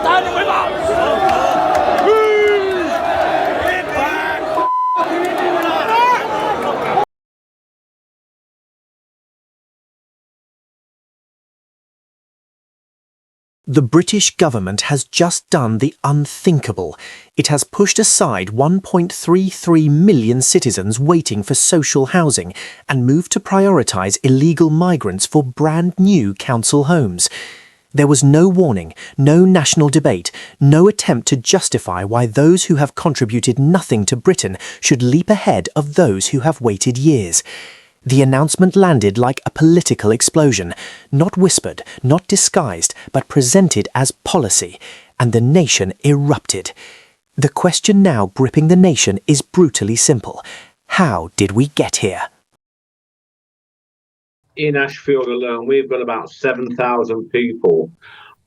standing with us! The British government has just done the unthinkable. It has pushed aside 1.33 million citizens waiting for social housing and moved to prioritise illegal migrants for brand new council homes. There was no warning, no national debate, no attempt to justify why those who have contributed nothing to Britain should leap ahead of those who have waited years. The announcement landed like a political explosion, not whispered, not disguised, but presented as policy, and the nation erupted. The question now gripping the nation is brutally simple. How did we get here? In Ashfield alone, we've got about 7,000 people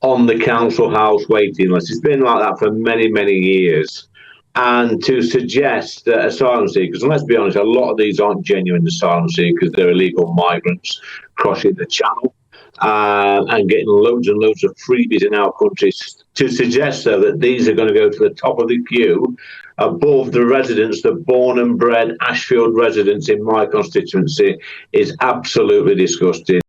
on the council house waiting list. It's been like that for many, many years. And to suggest that asylum seekers, and let's be honest, a lot of these aren't genuine asylum seekers, they're illegal migrants crossing the channel and getting loads and loads of freebies in our countries. To suggest, though, that these are going to go to the top of the queue above the residents, the born and bred Ashfield residents in my constituency, is absolutely disgusting.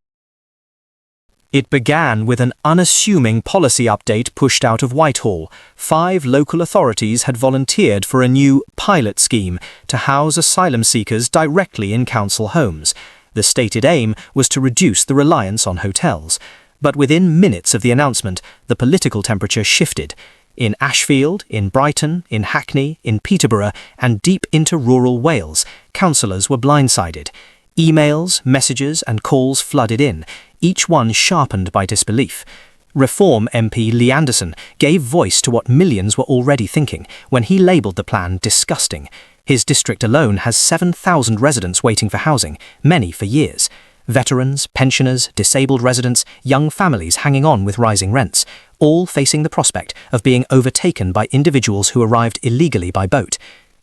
It began with an unassuming policy update pushed out of Whitehall. 5 local authorities had volunteered for a new pilot scheme to house asylum seekers directly in council homes. The stated aim was to reduce the reliance on hotels. But within minutes of the announcement, the political temperature shifted. In Ashfield, in Brighton, in Hackney, in Peterborough, and deep into rural Wales, councillors were blindsided. Emails, messages and calls flooded in, each one sharpened by disbelief. Reform MP Lee Anderson gave voice to what millions were already thinking when he labelled the plan disgusting. His district alone has 7,000 residents waiting for housing, many for years. Veterans, pensioners, disabled residents, young families hanging on with rising rents, all facing the prospect of being overtaken by individuals who arrived illegally by boat.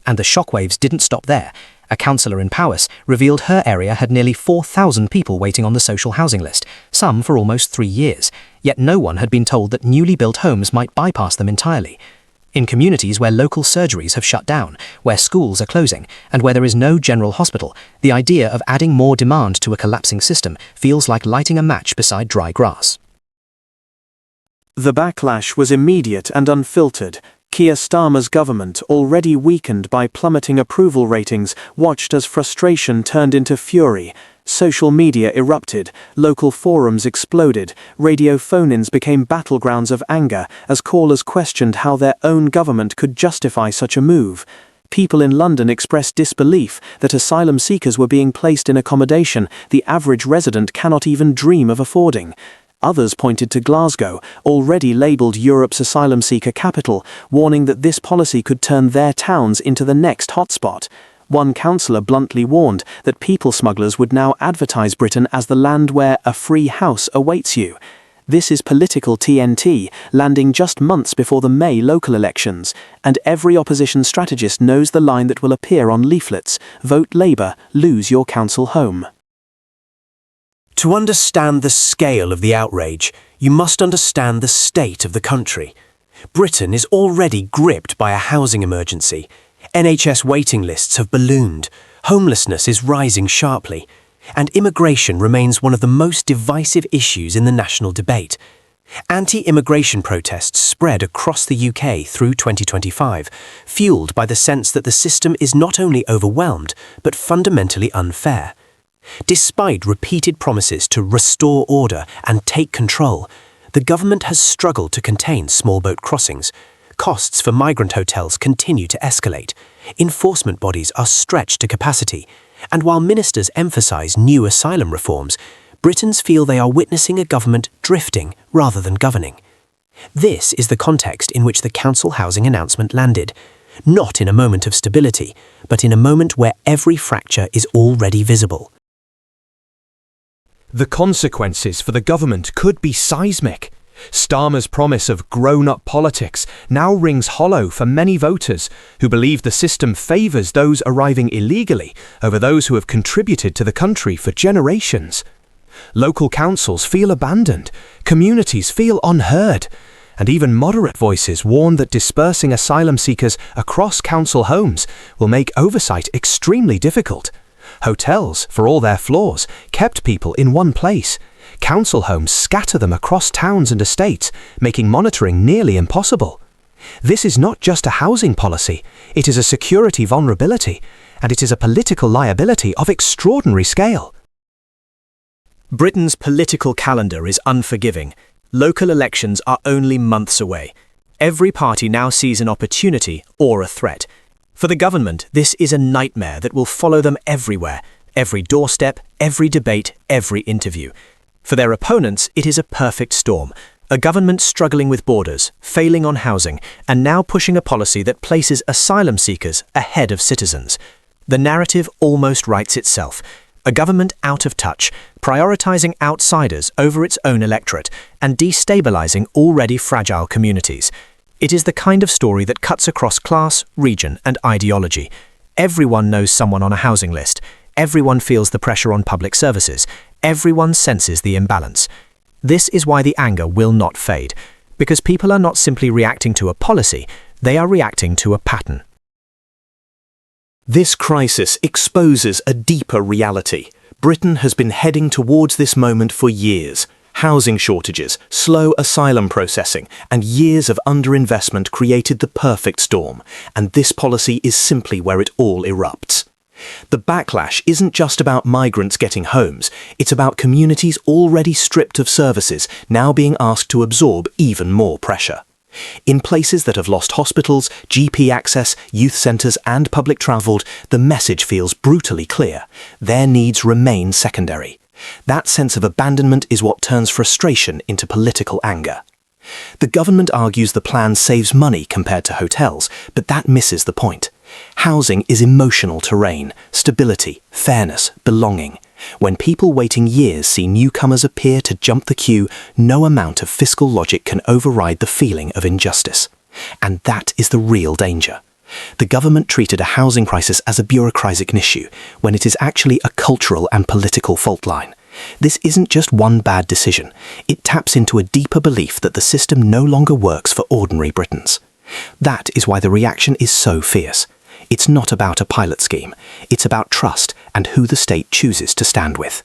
And the shockwaves didn't stop there. A councillor in Powys revealed her area had nearly 4,000 people waiting on the social housing list, some for almost 3 years, yet no one had been told that newly built homes might bypass them entirely. In communities where local surgeries have shut down, where schools are closing, and where there is no general hospital, the idea of adding more demand to a collapsing system feels like lighting a match beside dry grass. The backlash was immediate and unfiltered. Keir Starmer's government, already weakened by plummeting approval ratings, watched as frustration turned into fury. Social media erupted, local forums exploded, radio phone-ins became battlegrounds of anger as callers questioned how their own government could justify such a move. People in London expressed disbelief that asylum seekers were being placed in accommodation the average resident cannot even dream of affording. Others pointed to Glasgow, already labelled Europe's asylum seeker capital, warning that this policy could turn their towns into the next hotspot. One councillor bluntly warned that people smugglers would now advertise Britain as the land where a free house awaits you. This is political TNT, landing just months before the May local elections, and every opposition strategist knows the line that will appear on leaflets: vote Labour, lose your council home. To understand the scale of the outrage, you must understand the state of the country. Britain is already gripped by a housing emergency. NHS waiting lists have ballooned, homelessness is rising sharply, and immigration remains one of the most divisive issues in the national debate. Anti-immigration protests spread across the UK through 2025, fueled by the sense that the system is not only overwhelmed, but fundamentally unfair. Despite repeated promises to restore order and take control, the government has struggled to contain small boat crossings. Costs for migrant hotels continue to escalate. Enforcement bodies are stretched to capacity. And while ministers emphasise new asylum reforms, Britons feel they are witnessing a government drifting rather than governing. This is the context in which the council housing announcement landed. Not in a moment of stability, but in a moment where every fracture is already visible. The consequences for the government could be seismic. Starmer's promise of grown-up politics now rings hollow for many voters who believe the system favours those arriving illegally over those who have contributed to the country for generations. Local councils feel abandoned, communities feel unheard, and even moderate voices warn that dispersing asylum seekers across council homes will make oversight extremely difficult. Hotels, for all their flaws, kept people in one place. Council homes scatter them across towns and estates, making monitoring nearly impossible. This is not just a housing policy, it is a security vulnerability, and it is a political liability of extraordinary scale. Britain's political calendar is unforgiving. Local elections are only months away. Every party now sees an opportunity or a threat. For the government, this is a nightmare that will follow them everywhere, every doorstep, every debate, every interview. For their opponents, it is a perfect storm. A government struggling with borders, failing on housing, and now pushing a policy that places asylum seekers ahead of citizens. The narrative almost writes itself. A government out of touch, prioritising outsiders over its own electorate, and destabilising already fragile communities. It is the kind of story that cuts across class, region, and ideology. Everyone knows someone on a housing list. Everyone feels the pressure on public services. Everyone senses the imbalance. This is why the anger will not fade, because people are not simply reacting to a policy, they are reacting to a pattern. This crisis exposes a deeper reality. Britain has been heading towards this moment for years. Housing shortages, slow asylum processing, and years of underinvestment created the perfect storm, and this policy is simply where it all erupts. The backlash isn't just about migrants getting homes, it's about communities already stripped of services now being asked to absorb even more pressure. In places that have lost hospitals, GP access, youth centres and public travel, the message feels brutally clear. Their needs remain secondary. That sense of abandonment is what turns frustration into political anger. The government argues the plan saves money compared to hotels, but that misses the point. Housing is emotional terrain, stability, fairness, belonging. When people waiting years see newcomers appear to jump the queue, no amount of fiscal logic can override the feeling of injustice. And that is the real danger. The government treated a housing crisis as a bureaucratic issue, when it is actually a cultural and political fault line. This isn't just one bad decision. It taps into a deeper belief that the system no longer works for ordinary Britons. That is why the reaction is so fierce. It's not about a pilot scheme. It's about trust and who the state chooses to stand with.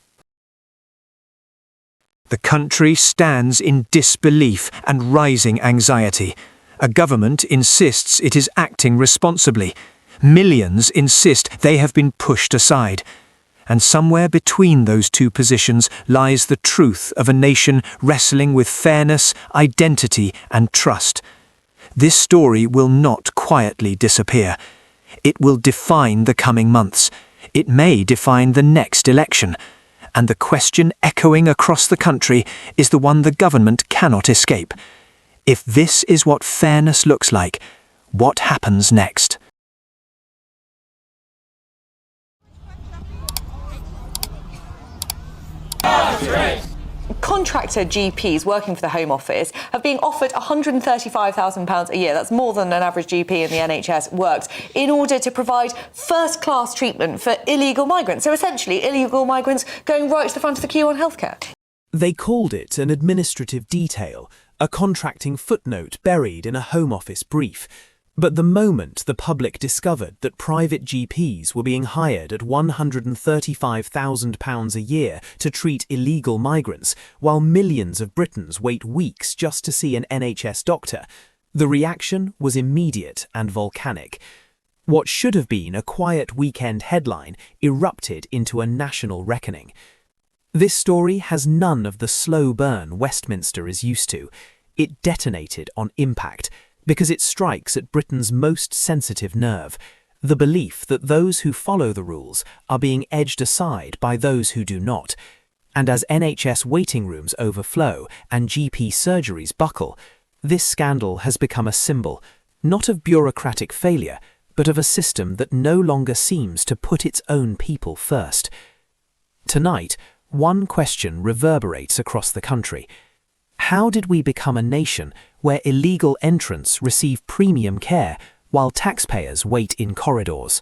The country stands in disbelief and rising anxiety. A government insists it is acting responsibly. Millions insist they have been pushed aside. And somewhere between those two positions lies the truth of a nation wrestling with fairness, identity, and trust. This story will not quietly disappear. It will define the coming months. It may define the next election. And the question echoing across the country is the one the government cannot escape. If this is what fairness looks like, what happens next? Contractor GPs working for the Home Office have been offered £135,000 a year, that's more than an average GP in the NHS works, in order to provide first-class treatment for illegal migrants. So essentially, illegal migrants going right to the front of the queue on healthcare. They called it an administrative detail, a contracting footnote buried in a Home Office brief. But the moment the public discovered that private GPs were being hired at £135,000 a year to treat illegal migrants, while millions of Britons wait weeks just to see an NHS doctor, the reaction was immediate and volcanic. What should have been a quiet weekend headline erupted into a national reckoning. This story has none of the slow burn Westminster is used to. It detonated on impact, because it strikes at Britain's most sensitive nerve, the belief that those who follow the rules are being edged aside by those who do not. And as NHS waiting rooms overflow and GP surgeries buckle, this scandal has become a symbol, not of bureaucratic failure, but of a system that no longer seems to put its own people first. Tonight, one question reverberates across the country. How did we become a nation where illegal entrants receive premium care while taxpayers wait in corridors?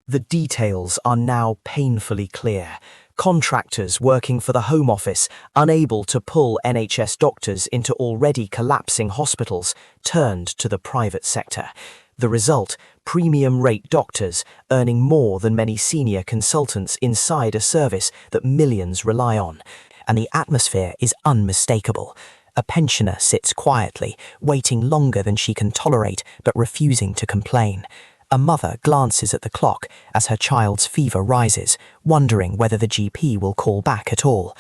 The details are now painfully clear. Contractors working for the Home Office, unable to pull NHS doctors into already collapsing hospitals, turned to the private sector. The result, premium rate doctors earning more than many senior consultants inside a service that millions rely on. And the atmosphere is unmistakable. A pensioner sits quietly, waiting longer than she can tolerate, but refusing to complain. A mother glances at the clock as her child's fever rises, wondering whether the GP will call back at all.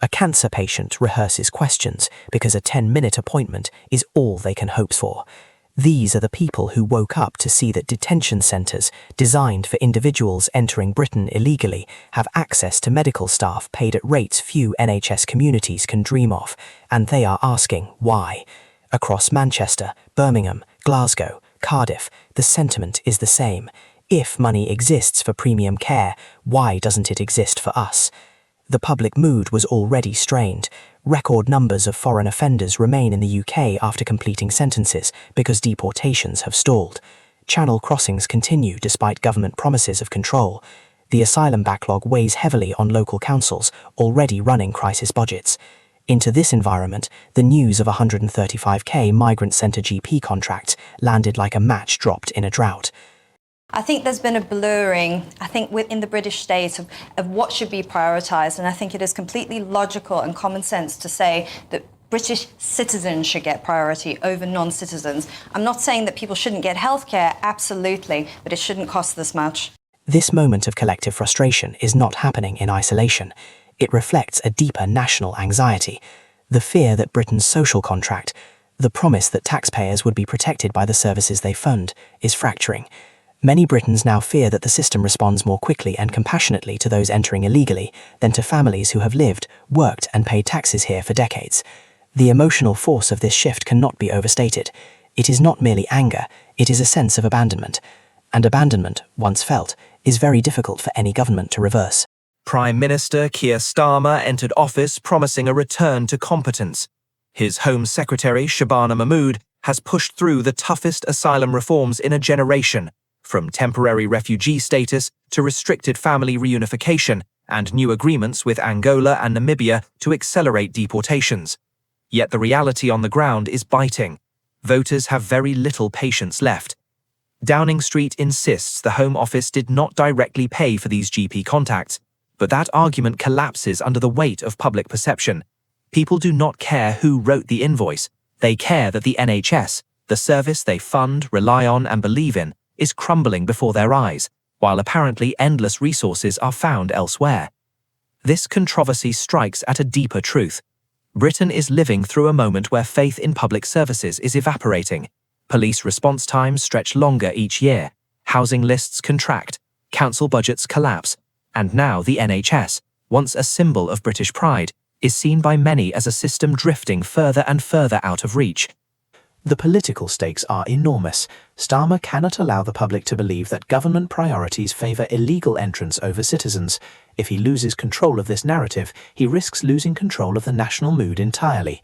A cancer patient rehearses questions because a 10-minute appointment is all they can hope for. These are the people who woke up to see that detention centres, designed for individuals entering Britain illegally, have access to medical staff paid at rates few NHS communities can dream of, and they are asking why. Across Manchester, Birmingham, Glasgow, Cardiff, the sentiment is the same. If money exists for premium care, why doesn't it exist for us? The public mood was already strained. Record numbers of foreign offenders remain in the UK after completing sentences because deportations have stalled. Channel crossings continue despite government promises of control. The asylum backlog weighs heavily on local councils, already running crisis budgets. Into this environment, the news of 135k migrant centre GP contracts landed like a match dropped in a drought. I think there's been a blurring, within the British state of what should be prioritised, and I think it is completely logical and common sense to say that British citizens should get priority over non-citizens. I'm not saying that people shouldn't get healthcare, absolutely, but it shouldn't cost this much. This moment of collective frustration is not happening in isolation. It reflects a deeper national anxiety, the fear that Britain's social contract, the promise that taxpayers would be protected by the services they fund, is fracturing. Many Britons now fear that the system responds more quickly and compassionately to those entering illegally than to families who have lived, worked and paid taxes here for decades. The emotional force of this shift cannot be overstated. It is not merely anger, it is a sense of abandonment. And abandonment, once felt, is very difficult for any government to reverse. Prime Minister Keir Starmer entered office promising a return to competence. His Home Secretary, Shabana Mahmood, has pushed through the toughest asylum reforms in a generation, from temporary refugee status to restricted family reunification and new agreements with Angola and Namibia to accelerate deportations. Yet the reality on the ground is biting. Voters have very little patience left. Downing Street insists the Home Office did not directly pay for these GP contacts, but that argument collapses under the weight of public perception. People do not care who wrote the invoice. They care that the NHS, the service they fund, rely on and believe in, is crumbling before their eyes, while apparently endless resources are found elsewhere. This controversy strikes at a deeper truth. Britain is living through a moment where faith in public services is evaporating. Police response times stretch longer each year, housing lists contract, council budgets collapse, and now the NHS, once a symbol of British pride, is seen by many as a system drifting further and further out of reach. The political stakes are enormous. Starmer cannot allow the public to believe that government priorities favour illegal entrants over citizens. If he loses control of this narrative, he risks losing control of the national mood entirely.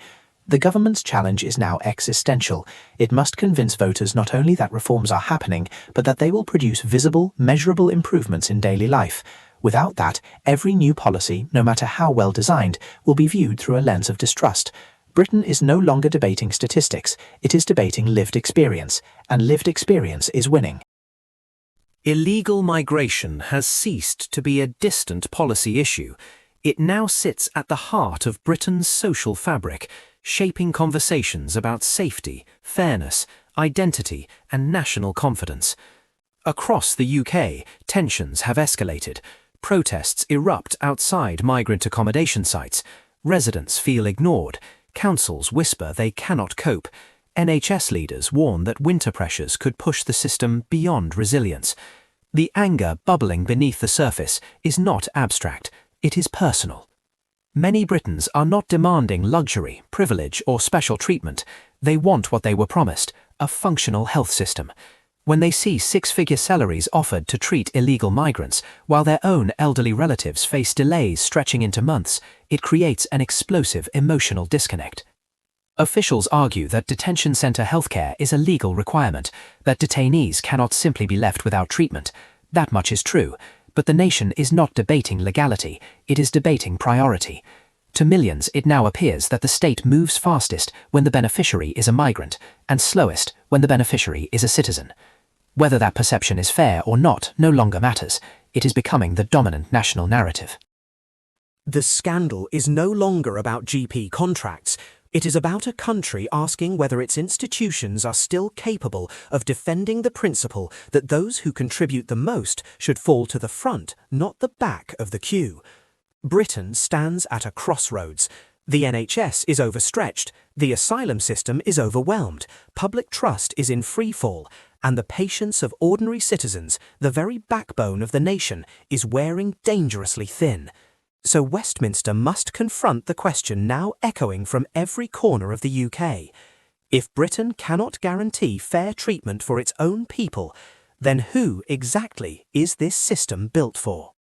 The government's challenge is now existential. It must convince voters not only that reforms are happening, but that they will produce visible, measurable improvements in daily life. Without that, every new policy, no matter how well designed, will be viewed through a lens of distrust. Britain is no longer debating statistics, it is debating lived experience, and lived experience is winning. Illegal migration has ceased to be a distant policy issue. It now sits at the heart of Britain's social fabric, shaping conversations about safety, fairness, identity, and national confidence. Across the UK, tensions have escalated. Protests erupt outside migrant accommodation sites. Residents feel ignored. Councils whisper they cannot cope. NHS leaders warn that winter pressures could push the system beyond resilience. The anger bubbling beneath the surface is not abstract, it is personal. Many Britons are not demanding luxury, privilege, or special treatment. They want what they were promised, a functional health system. When they see six-figure salaries offered to treat illegal migrants, while their own elderly relatives face delays stretching into months, it creates an explosive emotional disconnect. Officials argue that detention centre healthcare is a legal requirement, that detainees cannot simply be left without treatment. That much is true, but the nation is not debating legality, it is debating priority. To millions, it now appears that the state moves fastest when the beneficiary is a migrant, and slowest when the beneficiary is a citizen. Whether that perception is fair or not no longer matters. It is becoming the dominant national narrative. The scandal is no longer about GP contracts. It is about a country asking whether its institutions are still capable of defending the principle that those who contribute the most should fall to the front, not the back of the queue. Britain stands at a crossroads. The NHS is overstretched, the asylum system is overwhelmed, public trust is in freefall, and the patience of ordinary citizens, the very backbone of the nation, is wearing dangerously thin. So Westminster must confront the question now echoing from every corner of the UK. If Britain cannot guarantee fair treatment for its own people, then who exactly is this system built for?